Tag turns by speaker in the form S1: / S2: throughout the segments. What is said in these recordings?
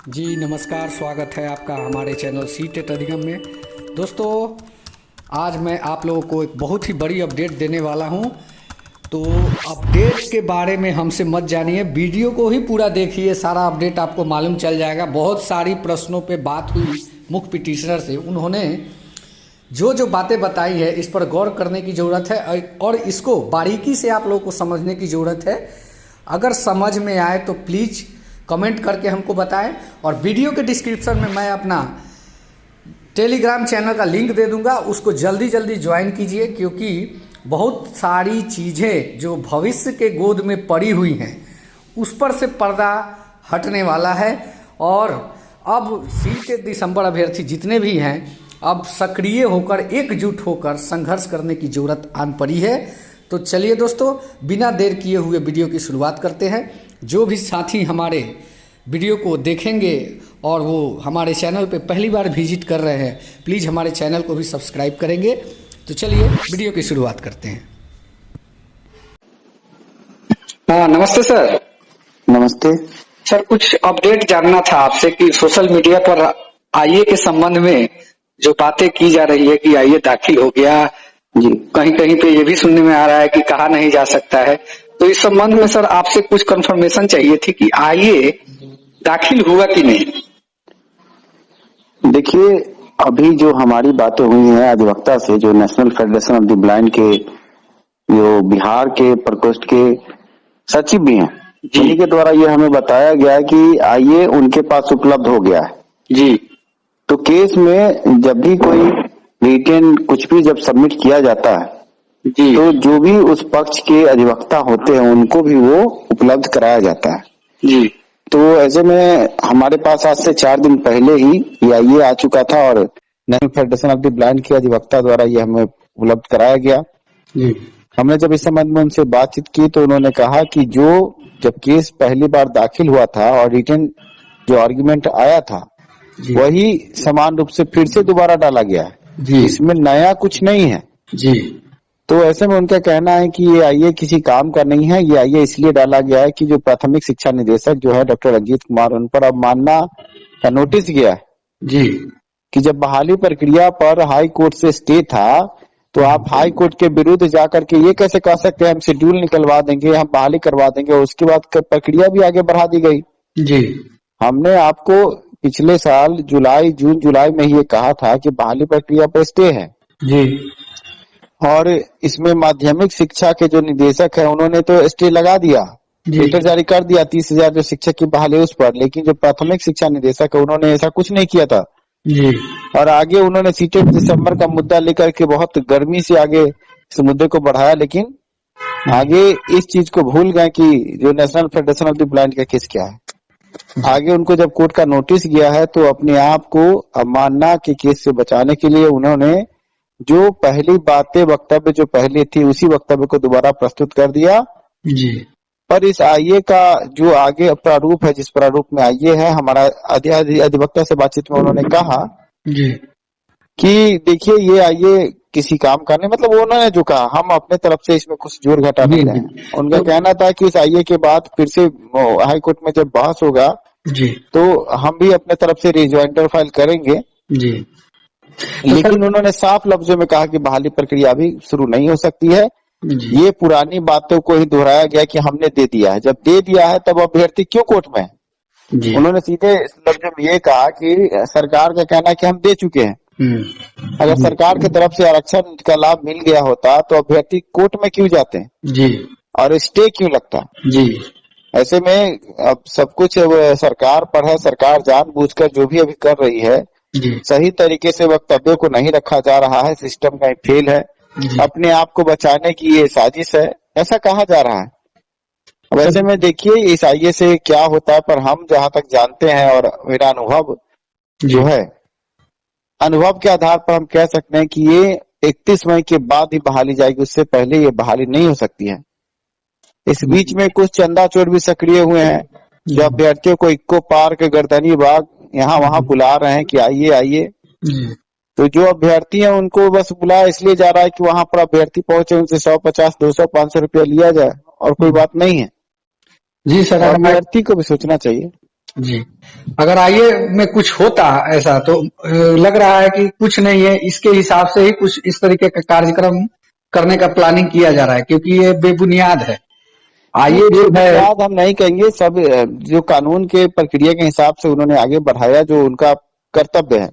S1: जी नमस्कार, स्वागत है आपका हमारे चैनल सी-टेट अधिगम में। दोस्तों, आज मैं आप लोगों को एक बहुत ही बड़ी अपडेट देने वाला हूं। तो अपडेट के बारे में हमसे मत जानिए, वीडियो को ही पूरा देखिए, सारा अपडेट आपको मालूम चल जाएगा। बहुत सारी प्रश्नों पे बात हुई मुख्य पिटिशनर से, उन्होंने जो बातें बताई है इस पर गौर करने की ज़रूरत है और इसको बारीकी से आप लोगों को समझने की ज़रूरत है। अगर समझ में आए तो प्लीज़ कमेंट करके हमको बताएं, और वीडियो के डिस्क्रिप्शन में मैं अपना टेलीग्राम चैनल का लिंक दे दूंगा, उसको जल्दी ज्वाइन कीजिए, क्योंकि बहुत सारी चीज़ें जो भविष्य के गोद में पड़ी हुई हैं उस पर से पर्दा हटने वाला है। और अब सी-टेट दिसंबर अभ्यर्थी जितने भी हैं, अब सक्रिय होकर एकजुट होकर संघर्ष करने की ज़रूरत आन पड़ी है। तो चलिए दोस्तों, बिना देर किए हुए वीडियो की शुरुआत करते हैं। जो भी साथी हमारे वीडियो को देखेंगे और वो हमारे चैनल पे पहली बार विजिट कर रहे हैं, प्लीज़ हमारे चैनल को भी सब्सक्राइब करेंगे। तो चलिए वीडियो की शुरुआत करते हैं। हाँ, नमस्ते सर।
S2: नमस्ते
S1: सर, कुछ अपडेट जानना था आपसे कि सोशल मीडिया पर आईए के संबंध में जो बातें की जा रही है कि आईए दाखिल हो गया,
S2: जी।
S1: कहीं कहीं पे ये भी सुनने में आ रहा है कि कहा नहीं जा सकता है। तो इस संबंध में सर आपसे कुछ कंफर्मेशन चाहिए थी कि आईए दाखिल हुआ कि नहीं।
S2: देखिए, अभी जो हमारी बातें हुई हैं अधिवक्ता से, जो national federation of the blind के जो बिहार के प्रकोष्ठ के सचिव भी हैं, उन्हीं के द्वारा ये हमें बताया गया है कि आईए उनके पास उपलब्ध हो गया है
S1: जी।
S2: तो केस में जब भी कोई रिटेन कुछ भी जब सबमिट किया जाता है
S1: जी,
S2: तो जो भी उस पक्ष के अधिवक्ता होते हैं उनको भी वो उपलब्ध कराया जाता है
S1: जी।
S2: तो ऐसे में हमारे पास आज से 4 दिन पहले ही ये आईए आ चुका था और national federation of the blind के अधिवक्ता द्वारा ये हमें उपलब्ध कराया गया
S1: जी।
S2: हमने जब इस संबंध में उनसे बातचीत की तो उन्होंने कहा कि जब केस पहली बार दाखिल हुआ था और रिटन जो आर्गुमेंट आया था वही समान रूप से फिर से दोबारा डाला गया है
S1: जी।
S2: इसमें नया कुछ नहीं है
S1: जी।
S2: तो ऐसे में उनका कहना है कि ये आईए किसी काम का नहीं है। ये आईए इसलिए डाला गया है कि जो प्राथमिक शिक्षा निदेशक जो है डॉक्टर रंजीत कुमार, उन पर अवमानना का नोटिस गया है
S1: जी।
S2: कि जब बहाली प्रक्रिया पर हाई कोर्ट से स्टे था तो आप हाई कोर्ट के विरुद्ध जाकर के ये कैसे कह सकते हैं हम शेड्यूल निकलवा देंगे, हम बहाली करवा देंगे, और उसके बाद प्रक्रिया भी आगे बढ़ा दी गई।
S1: जी।
S2: हमने आपको पिछले साल जून जुलाई में ही ये कहा था कि बहाली प्रक्रिया पर स्टे है
S1: जी।
S2: और इसमें माध्यमिक शिक्षा के जो निदेशक है उन्होंने तो स्टे लगा दिया, लेटर जारी कर दिया 30,000 जो शिक्षक की बहाली उस पर, लेकिन जो प्राथमिक शिक्षा निदेशक है उन्होंने ऐसा कुछ नहीं किया था
S1: जी।
S2: और आगे उन्होंने सी-टेट दिसंबर का मुद्दा लेकर के बहुत गर्मी से आगे इस मुद्दे को बढ़ाया, लेकिन आगे इस चीज को भूल गए कि जो national federation of the blind का केस क्या है। आगे उनको जब कोर्ट का नोटिस गया है तो अपने आप को अवमानना के केस से बचाने के लिए उन्होंने जो पहली बातें वक्तव्य जो पहले थी उसी वक्तव्य को दोबारा प्रस्तुत कर दिया
S1: जी।
S2: पर इस आईए का जो आगे प्रारूप है, जिस प्रारूप में आईए है, हमारा अधिवक्ता से बातचीत में उन्होंने कहा
S1: जी।
S2: कि देखिए ये आईए किसी काम का नहीं, मतलब उन्होंने जो कहा हम अपने तरफ से इसमें कुछ जोर घटा नहीं रहे हैं। उनका कहना था कि इस आईए के बाद फिर से हाई कोर्ट में जब बहस होगा
S1: जी।
S2: तो हम भी अपने तरफ से रिजॉइंडर फाइल करेंगे
S1: जी।
S2: लेकिन उन्होंने साफ लफ्जों में कहा कि बहाली प्रक्रिया अभी शुरू नहीं हो सकती है। ये पुरानी बातों को ही दोहराया गया कि हमने दे दिया है, जब दे दिया है तब अभ्यर्थी क्यों कोर्ट में है।
S1: जी।
S2: उन्होंने सीधे लफ्जों में ये कहा कि सरकार का कहना है कि हम दे चुके हैं। अगर सरकार की तरफ से आरक्षण का लाभ मिल गया होता तो अभ्यर्थी कोर्ट में क्यों जाते हैं
S1: जी।
S2: और स्टे क्यों लगता
S1: जी।
S2: ऐसे में अब सब कुछ अब सरकार पर है। सरकार जानबूझकर जो भी अभी कर रही है
S1: जी।
S2: सही तरीके से वक्तव्यों को नहीं रखा जा रहा है, सिस्टम का फेल है, अपने आप को बचाने की ये साजिश है, ऐसा कहा जा रहा है। अब ऐसे में देखिए इस आईए से क्या होता है, पर हम जहां तक जानते हैं और मेरा अनुभव जो है, अनुभव के आधार पर हम कह सकते हैं कि ये 31 मई के बाद ही बहाली जाएगी, उससे पहले ये बहाली नहीं हो सकती है। इस बीच में कुछ चंदा चोर भी सक्रिय हुए हैं जो अभ्यर्थियों को इक्को पार्क, गर्दनी बाग यहाँ वहां बुला रहे हैं कि आइए आइए। तो जो अभ्यर्थी हैं उनको बस बुलाया इसलिए जा रहा है कि वहां पर अभ्यर्थी पहुंचे, उनसे 150, 200, 500 रुपया लिया जाए और कोई बात नहीं है।
S1: जी सर,
S2: अभ्यर्थी को भी सोचना चाहिए।
S1: जी। अगर आईए में कुछ होता ऐसा तो लग रहा है कि कुछ नहीं है, इसके हिसाब से ही कुछ इस तरीके का कार्यक्रम करने का प्लानिंग किया जा रहा है, क्योंकि ये बेबुनियाद है।
S2: नहीं,
S1: आईए जो है।
S2: बेबुनियाद हम नहीं कहेंगे, सब जो कानून के प्रक्रिया के हिसाब से उन्होंने आगे बढ़ाया, जो उनका कर्तव्य है। और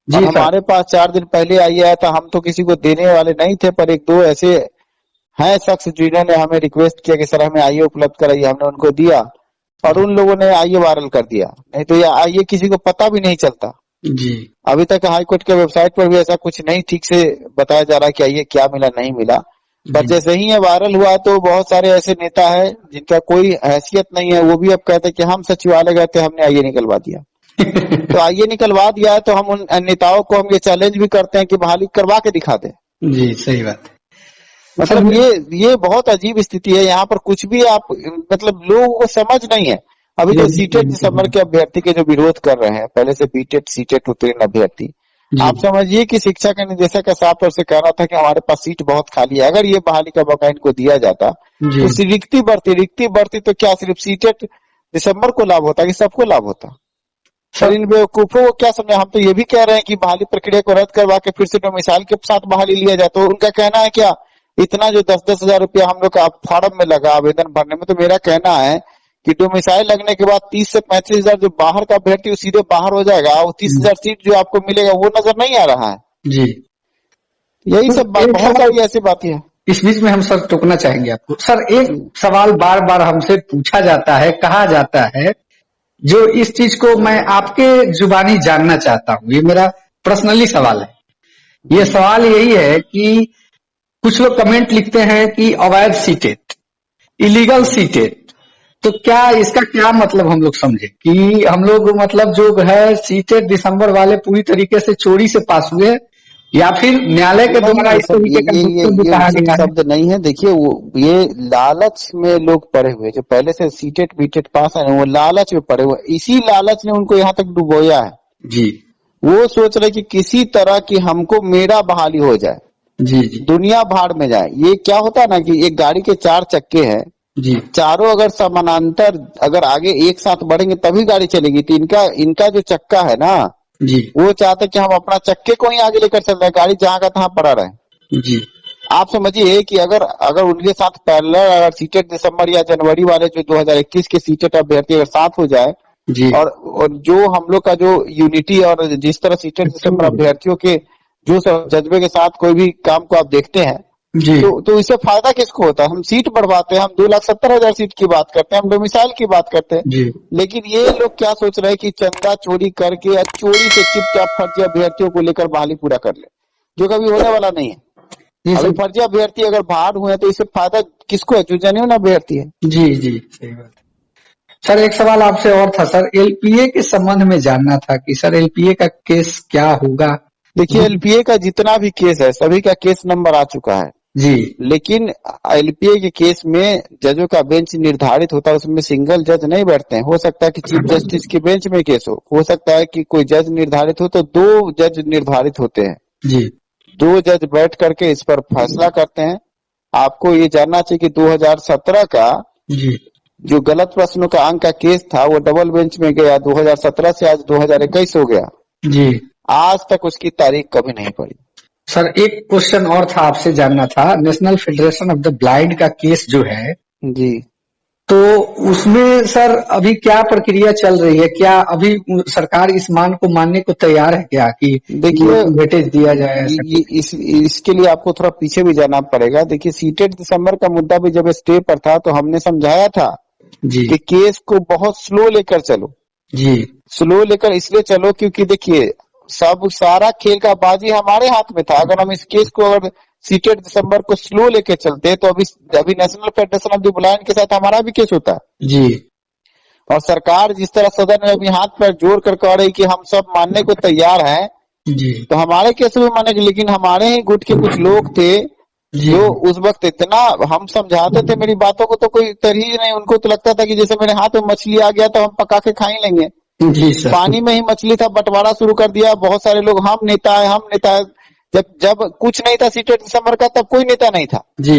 S1: जी सर।
S2: हमारे पास 4 दिन पहले आई आया था, हम तो किसी को देने वाले नहीं थे, पर एक दो ऐसे हैं शख्स जिन्होंने हमें रिक्वेस्ट किया कि सर हमें आईए उपलब्ध कराइए, हमने उनको दिया और उन लोगों ने आईए वायरल कर दिया। नहीं तो ये आईए किसी को पता भी नहीं चलता।
S1: जी।
S2: अभी तक हाईकोर्ट के वेबसाइट पर भी ऐसा कुछ नहीं ठीक से बताया जा रहा कि आईए क्या मिला नहीं मिला। पर
S1: जी।
S2: जैसे ही ये वायरल हुआ तो बहुत सारे ऐसे नेता है जिनका कोई हैसियत नहीं है, वो भी अब कहते हैं कि हम सचिवालय गए थे, हमने आईए निकलवा दिया। तो आईए निकलवा दिया है तो हम उन नेताओं को हम ये चैलेंज भी करते हैं कि बहाली करवा के दिखा दे।
S1: जी सही बात है।
S2: मतलब ये बहुत अजीब स्थिति है। यहाँ पर कुछ भी आप मतलब लोगों को समझ नहीं है। अभी तो सीटेट दिसंबर के अभ्यर्थी के जो विरोध कर रहे हैं, पहले से बीटेट सीटेट उत्तीर्ण अभ्यर्थी, आप समझिए कि शिक्षा के निदेशक का साफ तौर से कह रहा था कि हमारे पास सीट बहुत खाली है, अगर ये बहाली का मौका इनको दिया जाता तो रिक्ति बढ़ती तो क्या सिर्फ सीटेट दिसंबर को लाभ होता कि सबको लाभ होता? सर इन बेवकूफों को क्या समझा? हम तो ये भी कह रहे हैं कि बहाली प्रक्रिया को रद्द करवा के फिर से डोमिसाइल के साथ बहाली लिया जाए। तो उनका कहना है क्या इतना जो 10-10 हजार रुपया हम लोग का फॉर्म में लगा आवेदन भरने में, तो मेरा कहना है कि डोमिसाइल लगने के बाद 30 से 35 हजार जो बाहर का अभ्यर्थी सीधे बाहर हो जाएगा और 30,000 सीट जो आपको मिलेगा वो नजर नहीं आ रहा है।
S1: जी।
S2: यही सब बात, बहुत सारी ऐसी बातें हैं।
S1: इस बीच में हम सर टोकना चाहेंगे आपको। सर एक सवाल बार बार हमसे पूछा जाता है, कहा जाता है, जो इस चीज को मैं आपके जुबानी जानना चाहता हूँ, ये मेरा पर्सनली सवाल है। ये सवाल यही है कि कुछ लोग कमेंट लिखते हैं कि अवैध सीटेट, इलीगल सीटेट, तो क्या इसका क्या मतलब हम लोग समझे कि हम लोग मतलब जो है सीटेट दिसंबर वाले पूरी तरीके से चोरी से पास हुए, या फिर न्यायालय के द्वारा इस तरीके का
S2: शब्द नहीं है। देखिए वो ये लालच में लोग पड़े हुए, जो पहले से सीटेट बीटेट पास है वो लालच में पड़े हुए, इसी लालच ने उनको यहाँ तक डुबोया है।
S1: जी।
S2: वो सोच रहे कि किसी तरह की हमको मेरा बहाली हो जाए।
S1: जी जी।
S2: दुनिया भाड़ में जाए। ये क्या होता है ना कि एक गाड़ी के 4 चक्के हैं
S1: जी।
S2: चारों अगर समानांतर अगर आगे एक साथ बढ़ेंगे तभी गाड़ी चलेगी। तो इनका जो चक्का है ना
S1: जी,
S2: वो चाहते कि हम अपना चक्के को ही आगे लेकर चल रहे हैं, गाड़ी जहां का तहां पड़ा रहे।
S1: जी।
S2: आप समझिए कि अगर उनके साथ पैरेलल अगर सीटेट दिसंबर या जनवरी वाले जो 2021 के सीटेट अभ्यर्थी अगर साथ हो जाए
S1: जी,
S2: और जो हम लोग का जो यूनिटी और जिस तरह सीटेट दिसंबर अभ्यर्थियों के जो जज्बे के साथ कोई भी काम को आप देखते हैं
S1: जी,
S2: तो इससे फायदा किसको होता है? हम सीट बढ़वाते हैं, हम 2,70,000 सीट की बात करते हैं, हम डोमिसाइल की बात करते हैं।
S1: जी।
S2: लेकिन ये लोग क्या सोच रहे हैं कि चंदा चोरी करके या चोरी से चुपचाप फर्जी अभ्यर्थियों को लेकर बहाली पूरा कर ले, जो कभी होने वाला नहीं है। अभी फर्जी अभ्यर्थी अगर बाहर हुए हैं तो इससे फायदा किसको है? जो जेन्युइन अभ्यर्थी है।
S1: जी जी, सही बात। सर एक सवाल आपसे और था सर, एलपीए के संबंध में जानना था कि सर एलपीए का केस क्या होगा?
S2: देखिए एलपीए का जितना भी केस है सभी का केस नंबर आ चुका है
S1: जी,
S2: लेकिन एलपीए के केस में जजों का बेंच निर्धारित होता है, उसमें सिंगल जज नहीं बैठते हैं। हो सकता है कि चीफ जस्टिस के बेंच में केस हो सकता है कि कोई जज निर्धारित हो, तो 2 जज निर्धारित होते हैं
S1: जी,
S2: 2 जज बैठ करके इस पर फैसला करते हैं। आपको ये जानना चाहिए कि 2017 का
S1: जी,
S2: जो गलत प्रश्नों का अंक का केस था वो डबल बेंच में गया, 2017 से आज 2021 हो गया।
S1: जी।
S2: आज तक उसकी तारीख कभी नहीं पड़ी।
S1: सर एक क्वेश्चन और था, आपसे जानना था, national federation of the blind का केस जो है
S2: जी,
S1: तो उसमें सर अभी क्या प्रक्रिया चल रही है? क्या अभी सरकार इस मान को मानने को तैयार है क्या कि
S2: देखिए
S1: वेटेज दिया जाए?
S2: इसके लिए आपको थोड़ा पीछे भी जाना पड़ेगा। देखिए सीटेट दिसंबर का मुद्दा भी जब स्टे पर था तो हमने समझाया था
S1: जी,
S2: कि केस को बहुत स्लो लेकर चलो।
S1: जी,
S2: स्लो लेकर इसलिए चलो क्योंकि देखिए सारा खेल का बाजी हमारे हाथ में था। अगर हम इस केस को अगर सीटेट दिसंबर को स्लो लेके चलते तो अभी national federation of the blind के साथ हमारा भी केस होता
S1: जी,
S2: और सरकार जिस तरह सदन में अभी हाथ पर जोड़ कर कह रही कि हम सब मानने को तैयार हैं,
S1: जी,
S2: तो हमारे केस भी मानेंगे। लेकिन हमारे ही गुट के कुछ लोग थे जो उस वक्त इतना हम समझाते थे मेरी बातों को तो कोई तरहीज नहीं, उनको तो लगता था कि जैसे मेरे हाथ में मछली आ गया तो हम पका के खा ही लेंगे।
S1: जी सर।
S2: पानी में ही मछली था, बंटवारा शुरू कर दिया। बहुत सारे लोग हम नेता है। जब कुछ नहीं था सीटेट दिसंबर का तब कोई नेता नहीं था।
S1: जी,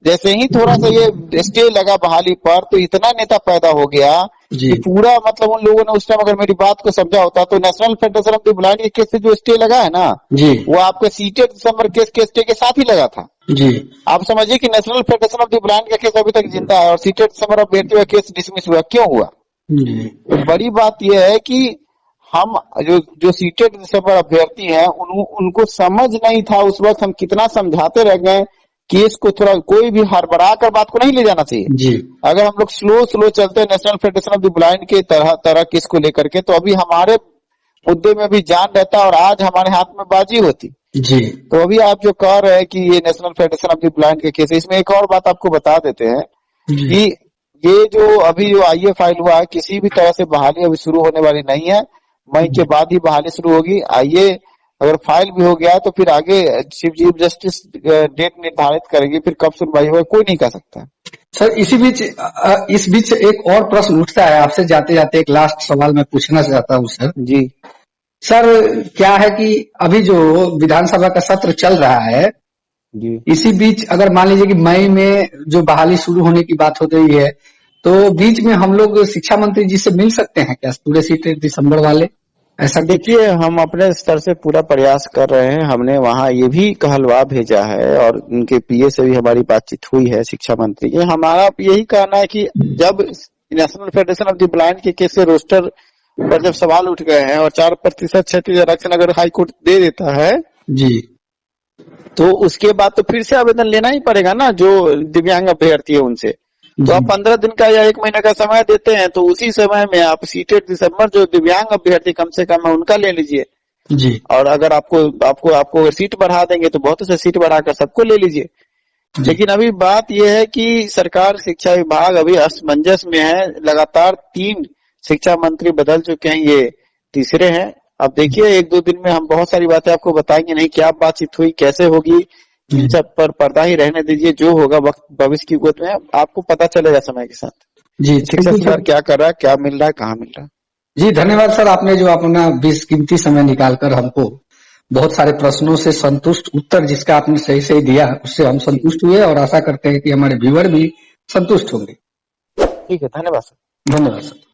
S2: जैसे ही थोड़ा सा ये स्टे लगा बहाली पर तो इतना नेता पैदा हो गया
S1: जी।
S2: कि पूरा मतलब उन लोगों ने उस टाइम अगर मेरी बात को समझा होता तो national federation of the blind के केस से जो स्टे लगा है ना,
S1: जी
S2: वो आपके सीटेड दिसंबर केस के स्टे के साथ ही लगा था।
S1: जी
S2: आप समझिए कि national federation of the blind का केस अभी तक जिंदा है और सीटेड दिसंबर अभ्यर्थी का केस डिसमिस हुआ, क्यों हुआ?
S1: जी
S2: तो बड़ी बात यह है कि हम जो सीटेड दिसंबर अभ्यर्थी हैं उनको समझ नहीं था उस वक्त, हम कितना समझाते रह गए। केस को थोड़ा कोई भी हड़बड़ा कर बात को नहीं ले जाना चाहिए।
S1: जी
S2: अगर हम लोग स्लो चलते हैं national federation of the blind के तरह केस को लेकर के, तो अभी हमारे मुद्दे में भी जान रहता और आज हमारे हाथ में बाजी होती।
S1: जी
S2: तो अभी आप जो कह रहे हैं कि ये national federation of the blind के केस है, इसमें एक और बात आपको बता देते हैं
S1: जी
S2: कि ये जो अभी जो आईए फाइल हुआ है, किसी भी तरह से बहाली अभी शुरू होने वाली नहीं है। मई के बाद ही बहाली शुरू होगी। आईए अगर फाइल भी हो गया तो फिर आगे चीफ जस्टिस डेट निर्धारित करेगी, फिर कब सुनवाई होगा कोई नहीं कह सकता।
S1: सर इस बीच एक और प्रश्न उठता है आपसे जाते जाते, एक लास्ट सवाल मैं पूछना चाहता हूँ सर।
S2: जी
S1: सर क्या है कि अभी जो विधानसभा का सत्र चल रहा है,
S2: जी
S1: इसी बीच अगर मान लीजिए कि मई में जो बहाली शुरू होने की बात हो रही है, तो बीच में हम लोग शिक्षा मंत्री जी से मिल सकते हैं क्या, पूरे सीटेड दिसंबर वाले? ऐसा
S2: देखिए, हम अपने स्तर से पूरा प्रयास कर रहे हैं। हमने वहाँ ये भी कहलवा भेजा है और उनके पीए से भी हमारी बातचीत हुई है शिक्षा मंत्री की। हमारा यही कहना है कि जब national federation of the blind के केस से रोस्टर पर जब सवाल उठ गए हैं और 4% क्षैतिज आरक्षण अगर हाई कोर्ट दे देता है
S1: जी,
S2: तो उसके बाद तो फिर से आवेदन लेना ही पड़ेगा ना, जो दिव्यांग अभ्यर्थी है उनसे। तो आप 15 दिन का या 1 महीने का समय देते हैं, तो उसी समय में आप सीटेड दिसंबर जो दिव्यांग अभ्यर्थी कम से कम है उनका ले लीजिए
S1: जी
S2: और अगर आपको सीट बढ़ा देंगे तो बहुत से सीट बढ़ाकर सबको ले लीजिए। लेकिन अभी बात यह है कि सरकार शिक्षा विभाग अभी असमंजस में है। लगातार 3 शिक्षा मंत्री बदल चुके हैं, ये तीसरे हैं। अब देखिए 1-2 दिन में हम बहुत सारी बातें आपको बताएंगे, नहीं क्या बातचीत हुई, कैसे होगी, इन सब पर पर्दा ही रहने दीजिए। जो होगा वक्त भविष्य की गोद में आपको पता चलेगा समय के साथ।
S1: जी
S2: शिक्षा विभाग क्या कर रहा है, क्या मिल रहा है, कहाँ मिल रहा है।
S1: जी धन्यवाद सर, आपने जो अपना 20 कीमती समय निकालकर हमको बहुत सारे प्रश्नों से संतुष्ट उत्तर जिसका आपने सही सही दिया, उससे हम संतुष्ट हुए और आशा करते हैं कि हमारे व्यूअर भी संतुष्ट होंगे।
S2: ठीक है, धन्यवाद सर।
S1: धन्यवाद सर।